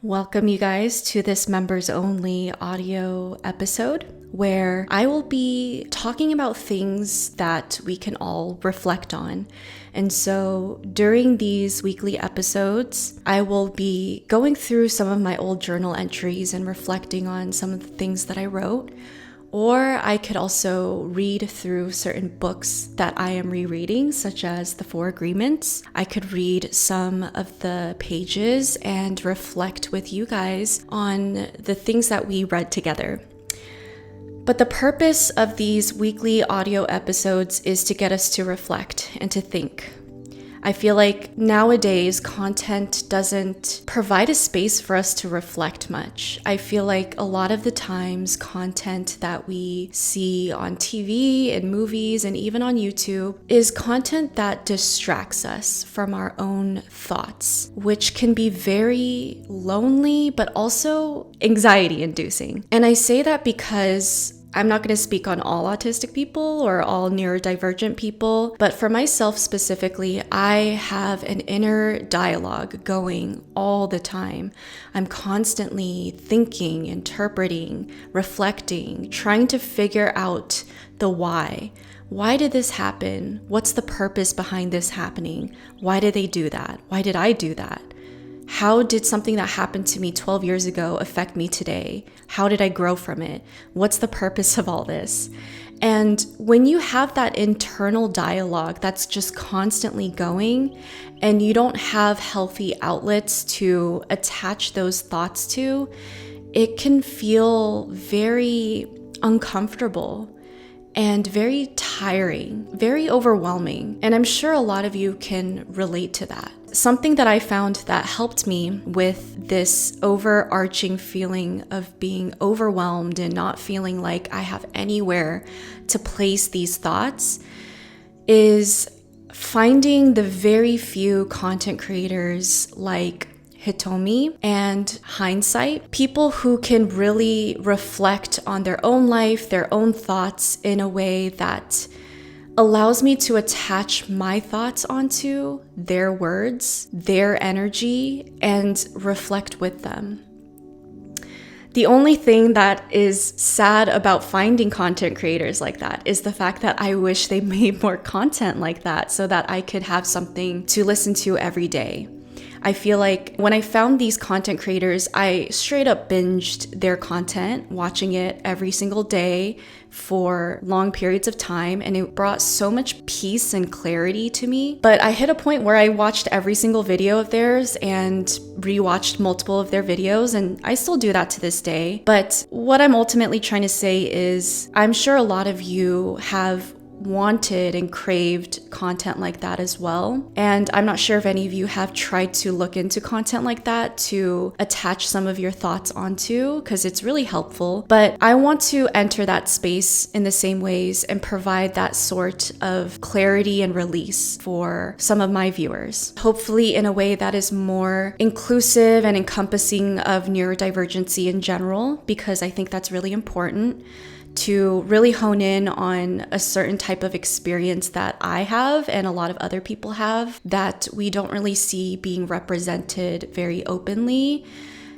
Welcome you guys to this members only audio episode where I will be talking about things that we can all reflect on. And so during these weekly episodes, I will be going through some of my old journal entries and reflecting on some of the things that I wrote. Or I could also read through certain books that I am rereading, such as the 4 Agreements. I could read some of the pages and reflect with you guys on the things that we read together. But the purpose of these weekly audio episodes is to get us to reflect and to think. I feel like nowadays content doesn't provide a space for us to reflect much. I feel like a lot of the times content that we see on TV and movies and even on YouTube is content that distracts us from our own thoughts, which can be very lonely but also anxiety inducing. And I say that because I'm not going to speak on all autistic people or all neurodivergent people, but for myself specifically, I have an inner dialogue going all the time. I'm constantly thinking, interpreting, reflecting, trying to figure out the why. Why did this happen? What's the purpose behind this happening? Why did they do that? Why did I do that? How did something that happened to me 12 years ago affect me today? How did I grow from it? What's the purpose of all this? And when you have that internal dialogue that's just constantly going and you don't have healthy outlets to attach those thoughts to, it can feel very uncomfortable and very tiring, very overwhelming. And I'm sure a lot of you can relate to that. Something that I found that helped me with this overarching feeling of being overwhelmed and not feeling like I have anywhere to place these thoughts is finding the very few content creators like Hitomi and 𝗖𝗎𝗪𝗏, people who can really reflect on their own life, their own thoughts in a way that allows me to attach my thoughts onto their words, their energy, and reflect with them. The only thing that is sad about finding content creators like that is the fact that I wish they made more content like that so that I could have something to listen to every day. I feel like when I found these content creators, I straight up binged their content, watching it every single day for long periods of time, and it brought so much peace and clarity to me. But I hit a point where I watched every single video of theirs and rewatched multiple of their videos, and I still do that to this day. But what I'm ultimately trying to say is, I'm sure a lot of you have wanted and craved content like that as well. And I'm not sure if any of you have tried to look into content like that to attach some of your thoughts onto, because it's really helpful. But I want to enter that space in the same ways and provide that sort of clarity and release for some of my viewers. Hopefully in a way that is more inclusive and encompassing of neurodivergency in general, because I think that's really important to really hone in on a certain type of experience that I have and a lot of other people have that we don't really see being represented very openly.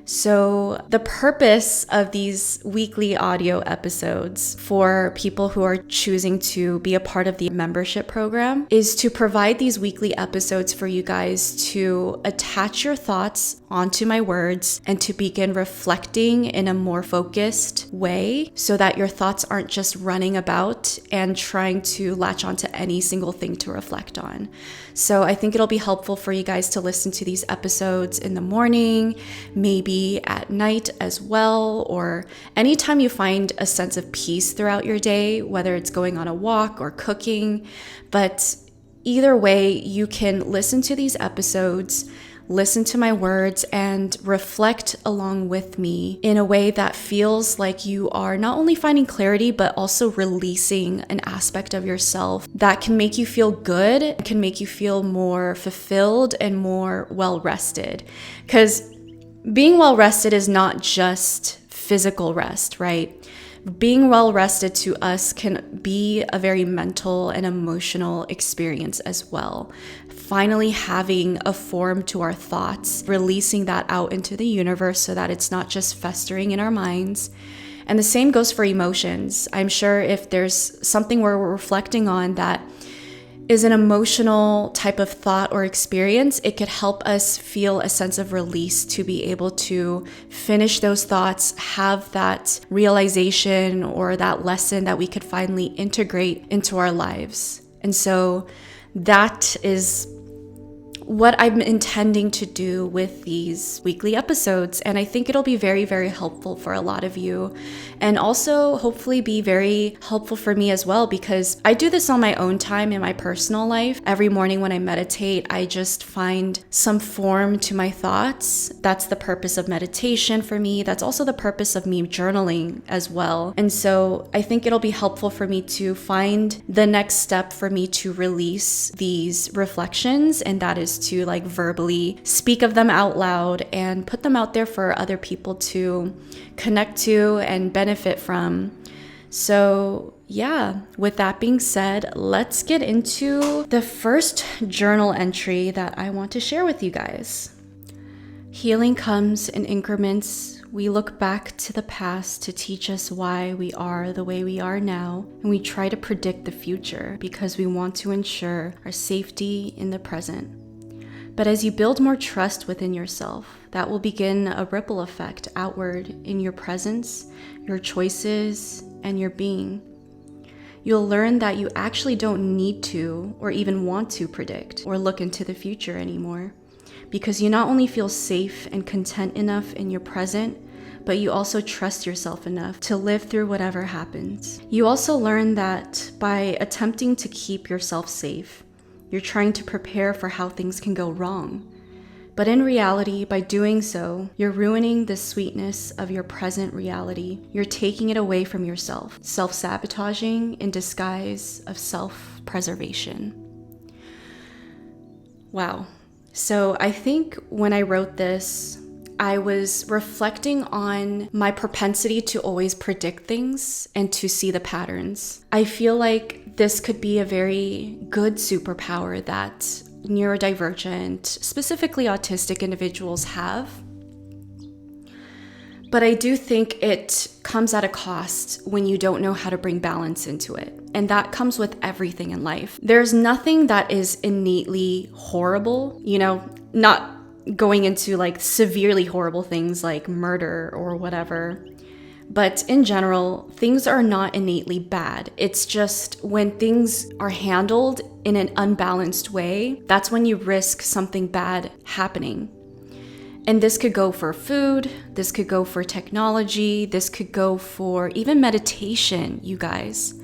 So the purpose of these weekly audio episodes for people who are choosing to be a part of the membership program is to provide these weekly episodes for you guys to attach your thoughts onto my words and to begin reflecting in a more focused way so that your thoughts aren't just running about and trying to latch onto any single thing to reflect on. So I think it'll be helpful for you guys to listen to these episodes in the morning, maybe at night as well, or anytime you find a sense of peace throughout your day, whether it's going on a walk or cooking. But either way, you can listen to these episodes, listen to my words, and reflect along with me in a way that feels like you are not only finding clarity, but also releasing an aspect of yourself that can make you feel good, can make you feel more fulfilled and more well-rested. Because being well-rested is not just physical rest, right? Being well rested to us can be a very mental and emotional experience as well. Finally having a form to our thoughts, releasing that out into the universe so that it's not just festering in our minds. And the same goes for emotions. I'm sure if there's something where we're reflecting on that is an emotional type of thought or experience, it could help us feel a sense of release to be able to finish those thoughts, have that realization or that lesson that we could finally integrate into our lives. And so that is what I'm intending to do with these weekly episodes. And I think it'll be very, very helpful for a lot of you, and also hopefully be very helpful for me as well, because I do this on my own time in my personal life. Every morning when I meditate, I just find some form to my thoughts. That's the purpose of meditation for me. That's also the purpose of me journaling as well. And so I think it'll be helpful for me to find the next step for me to release these reflections, and that is to like verbally speak of them out loud and put them out there for other people to connect to and benefit from. So yeah, with that being said, let's get into the first journal entry that I want to share with you guys. Healing comes in increments. We look back to the past to teach us why we are the way we are now, and we try to predict the future because we want to ensure our safety in the present. But as you build more trust within yourself, that will begin a ripple effect outward in your presence, your choices, and your being. You'll learn that you actually don't need to or even want to predict or look into the future anymore, because you not only feel safe and content enough in your present, but you also trust yourself enough to live through whatever happens. You also learn that by attempting to keep yourself safe, you're trying to prepare for how things can go wrong. But in reality, by doing so, you're ruining the sweetness of your present reality. You're taking it away from yourself, self-sabotaging in disguise of self-preservation. Wow. So I think when I wrote this, I was reflecting on my propensity to always predict things and to see the patterns. I feel like this could be a very good superpower that neurodivergent, specifically autistic individuals have. But I do think it comes at a cost when you don't know how to bring balance into it. And that comes with everything in life. There's nothing that is innately horrible, not going into like severely horrible things like murder or whatever. But in general, things are not innately bad. It's just when things are handled in an unbalanced way, that's when you risk something bad happening. And this could go for food, this could go for technology, this could go for even meditation, you guys.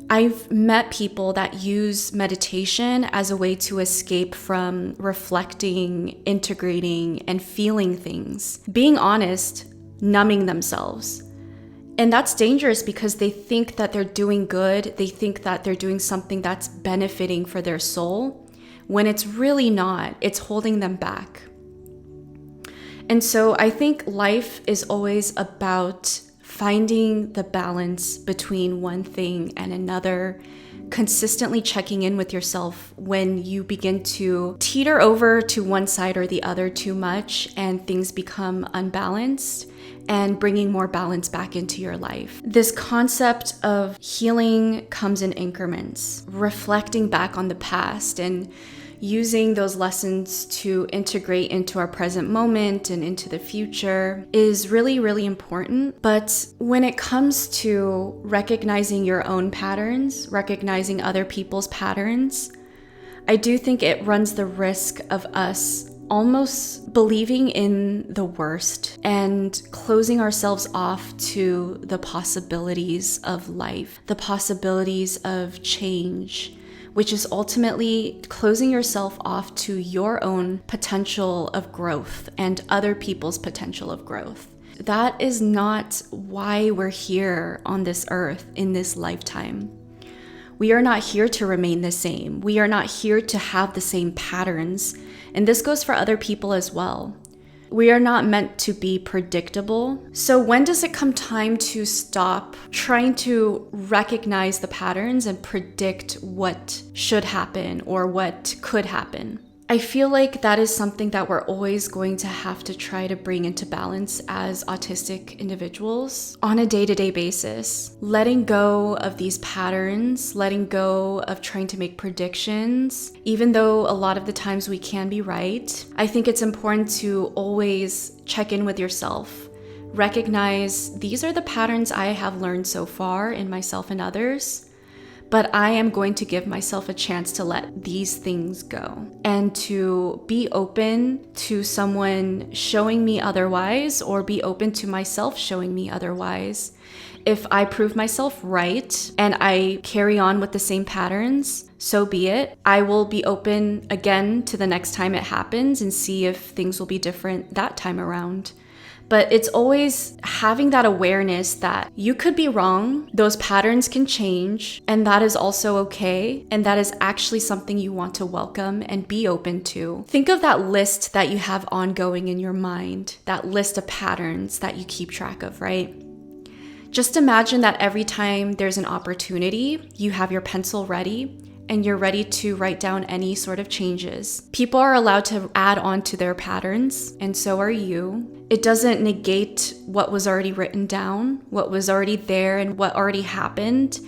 I've met people that use meditation as a way to escape from reflecting, integrating, and feeling things. Being honest, numbing themselves. And that's dangerous because they think that they're doing good. They think that they're doing something that's benefiting for their soul, when it's really not. It's holding them back. And so I think life is always about finding the balance between one thing and another, consistently checking in with yourself when you begin to teeter over to one side or the other too much and things become unbalanced, and bringing more balance back into your life. This concept of healing comes in increments, reflecting back on the past and using those lessons to integrate into our present moment and into the future is really, really important. But when it comes to recognizing your own patterns, recognizing other people's patterns, I do think it runs the risk of us almost believing in the worst and closing ourselves off to the possibilities of life, the possibilities of change, which is ultimately closing yourself off to your own potential of growth and other people's potential of growth. That is not why we're here on this earth in this lifetime. We are not here to remain the same. We are not here to have the same patterns. And this goes for other people as well. We are not meant to be predictable. So when does it come time to stop trying to recognize the patterns and predict what should happen or what could happen? I feel like that is something that we're always going to have to try to bring into balance as autistic individuals on a day-to-day basis. Letting go of these patterns, letting go of trying to make predictions, even though a lot of the times we can be right. I think it's important to always check in with yourself. Recognize these are the patterns I have learned so far in myself and others. But I am going to give myself a chance to let these things go and to be open to someone showing me otherwise, or be open to myself showing me otherwise. If I prove myself right and I carry on with the same patterns, so be it. I will be open again to the next time it happens and see if things will be different that time around. But it's always having that awareness that you could be wrong, those patterns can change, and that is also okay, and that is actually something you want to welcome and be open to. Think of that list that you have ongoing in your mind, that list of patterns that you keep track of, right? Just imagine that every time there's an opportunity, you have your pencil ready, and you're ready to write down any sort of changes. People are allowed to add on to their patterns, and so are you. It doesn't negate what was already written down, what was already there, and what already happened.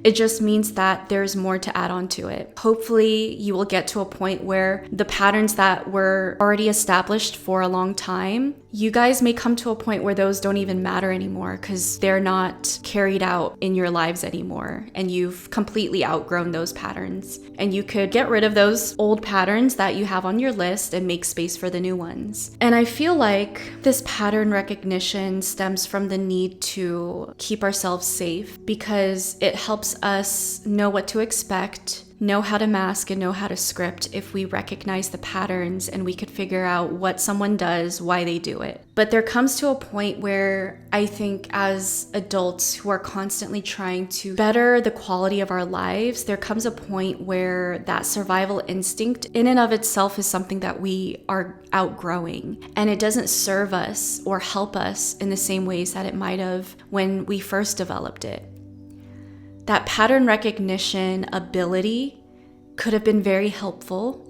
It just means that there's more to add on to it. Hopefully, you will get to a point where the patterns that were already established for a long time, you guys may come to a point where those don't even matter anymore because they're not carried out in your lives anymore, and you've completely outgrown those patterns. And you could get rid of those old patterns that you have on your list and make space for the new ones. And I feel like this pattern recognition stems from the need to keep ourselves safe because it helps us know what to expect, know how to mask, and know how to script if we recognize the patterns and we could figure out what someone does, why they do it. But there comes to a point where I think as adults who are constantly trying to better the quality of our lives, there comes a point where that survival instinct in and of itself is something that we are outgrowing, and it doesn't serve us or help us in the same ways that it might have when we first developed it. That pattern recognition ability could have been very helpful,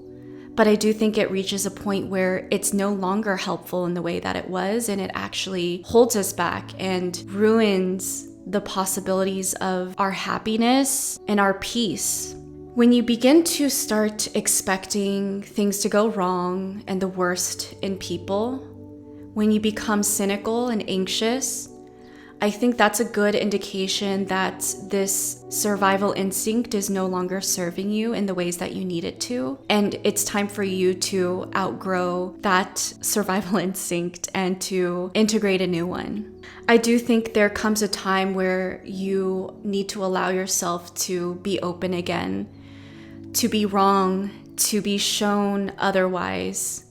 but I do think it reaches a point where it's no longer helpful in the way that it was, and it actually holds us back and ruins the possibilities of our happiness and our peace. When you begin to start expecting things to go wrong and the worst in people, when you become cynical and anxious, I think that's a good indication that this survival instinct is no longer serving you in the ways that you need it to. And it's time for you to outgrow that survival instinct and to integrate a new one. I do think there comes a time where you need to allow yourself to be open again, to be wrong, to be shown otherwise.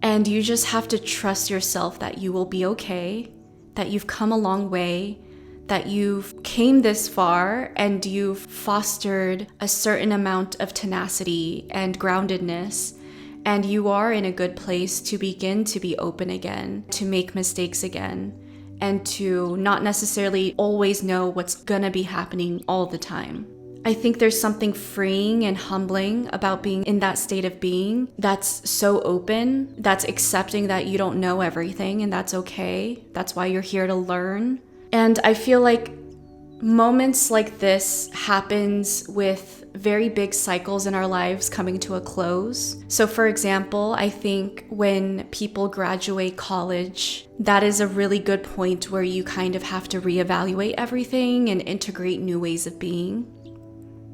And you just have to trust yourself that you will be okay, that you've come a long way, that you've came this far, and you've fostered a certain amount of tenacity and groundedness, and you are in a good place to begin to be open again, to make mistakes again, and to not necessarily always know what's gonna be happening all the time. I think there's something freeing and humbling about being in that state of being that's so open, that's accepting that you don't know everything, and that's okay. That's why you're here to learn. And I feel like moments like this happens with very big cycles in our lives coming to a close. So for example, I think when people graduate college, that is a really good point where you kind of have to reevaluate everything and integrate new ways of being.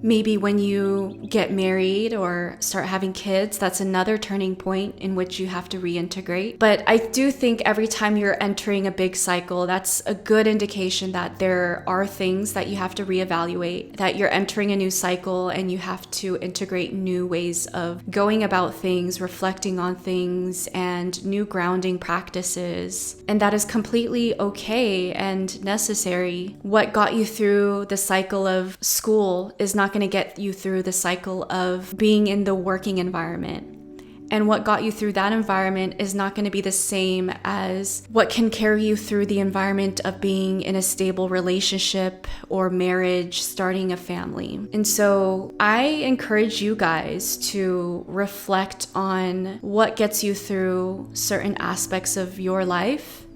Maybe when you get married or start having kids, that's another turning point in which you have to reintegrate. But I do think every time you're entering a big cycle, that's a good indication that there are things that you have to reevaluate, that you're entering a new cycle and you have to integrate new ways of going about things, reflecting on things, and new grounding practices. And that is completely okay and necessary. What got you through the cycle of school is not going to get you through the cycle of being in the working environment. And what got you through that environment is not going to be the same as what can carry you through the environment of being in a stable relationship or marriage, starting a family. And so I encourage you guys to reflect on what gets you through certain aspects of your life.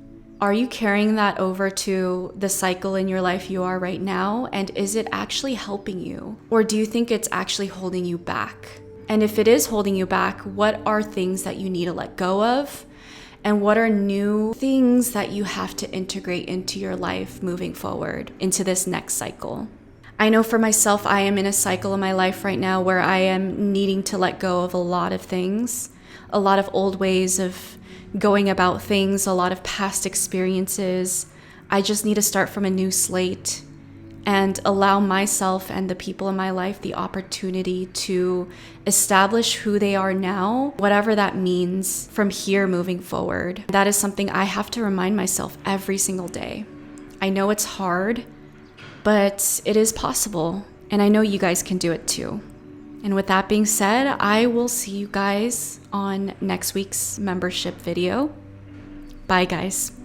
Are you carrying that over to the cycle in your life you are right now? And is it actually helping you? Or do you think it's actually holding you back? And if it is holding you back, what are things that you need to let go of? And what are new things that you have to integrate into your life moving forward into this next cycle? I know for myself, I am in a cycle in my life right now where I am needing to let go of a lot of things, a lot of old ways of going about things, a lot of past experiences. I just need to start from a new slate and allow myself and the people in my life the opportunity to establish who they are now, whatever that means from here moving forward. That is something I have to remind myself every single day. I know it's hard, but it is possible, and I know you guys can do it too. And with that being said, I will see you guys on next week's membership video. Bye, guys.